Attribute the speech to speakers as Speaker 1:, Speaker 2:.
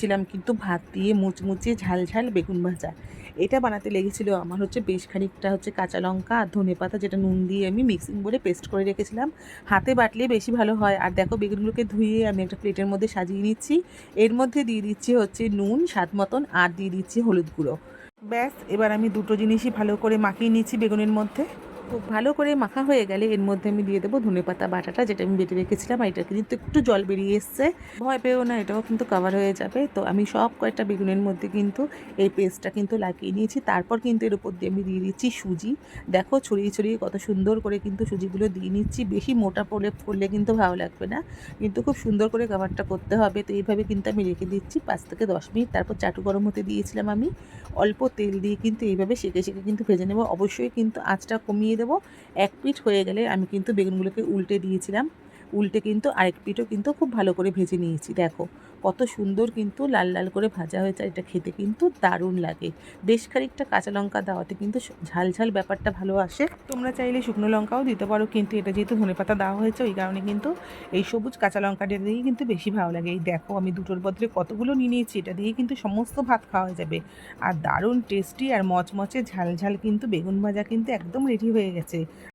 Speaker 1: ছিলাম কিন্তু ভাত দিয়ে মুচমুচে ঝাল ঝাল বেগুন ভাজা। এটা বানাতে লেগেছিল আমার বেশ খানিকটা কাঁচা লঙ্কা আর ধনেপাতা, যেটা নুন দিয়ে আমি মিক্সিং বলে পেস্ট করে রেখেছিলাম। হাতে বাটলে বেশি ভালো হয়। আর দেখো, বেগুনগুলোকে ধুয়ে আমি একটা প্লেটের মধ্যে সাজিয়ে নিচ্ছি। এর মধ্যে দিয়ে দিচ্ছি নুন স্বাদ মতন, আর দিয়ে দিচ্ছি হলুদ গুঁড়ো। ব্যাস, এবার আমি দুটো জিনিসই ভালো করে মাখিয়ে নিচ্ছি বেগুনের মধ্যে। খুব ভালো করে মাখা হয়ে গেলে এর মধ্যে আমি দিয়ে দেবো ধনেপাতা বাটাটা, যেটা আমি বেটে রেখেছিলাম। আর এটা কিন্তু একটু জল বেরিয়ে এসছে, ভয় পেও না, এটাও কিন্তু কভার হয়ে যাবে। তো আমি সব কয়েকটা বেগুনের মধ্যে কিন্তু এই পেস্টটা কিন্তু লাগিয়ে নিয়েছি। তারপর কিন্তু এর উপর দিয়ে আমি দিয়ে দিচ্ছি সুজি। দেখো, ছড়িয়ে ছড়িয়ে কত সুন্দর করে কিন্তু সুজিগুলো দিয়ে নিচ্ছি। বেশি মোটা করলে কিন্তু ভালো লাগবে না, কিন্তু খুব সুন্দর করে কভারটা করতে হবে। তো এইভাবে কিন্তু আমি রেখে দিচ্ছি 5 থেকে 10 মিনিট। তারপর চাটু গরম হতে দিয়েছিলাম আমি। অল্প তেল দিয়ে কিন্তু এইভাবে সেঁকে সেঁকে কিন্তু ভেজে নেব। অবশ্যই কিন্তু আঁচটা কমিয়ে দেবো। এক পিঠ হয়ে গেলে আমি কিন্তু বেগুনগুলোকে উল্টে দিয়েছিলাম। উল্টে কিন্তু আরেক পিঠও কিন্তু খুব ভালো করে ভেজে নিয়েছি। দেখো কত সুন্দর কিন্তু লাল লাল করে ভাজা হয়েছে। এটা খেতে কিন্তু দারুণ লাগে। বেশ খানিকটা কাঁচা লঙ্কা দেওয়াতে কিন্তু ঝাল ঝাল ব্যাপারটা ভালো আসে। তোমরা চাইলে শুকনো লঙ্কাও দিতে পারো, কিন্তু এটা যেহেতু ধনেপাতা দেওয়া হয়েছে ওই কারণে কিন্তু এই সবুজ কাঁচা লঙ্কাটা দিয়েই কিন্তু বেশি ভালো লাগে। এই দেখো, আমি দুটোর বদলে কতগুলো নিয়ে নিয়েছি। এটা দিয়ে কিন্তু সমস্ত ভাত খাওয়া যাবে। আর দারুণ টেস্টি আর মচমচে ঝাল ঝাল কিন্তু বেগুন ভাজা কিন্তু একদম রেডি হয়ে গেছে।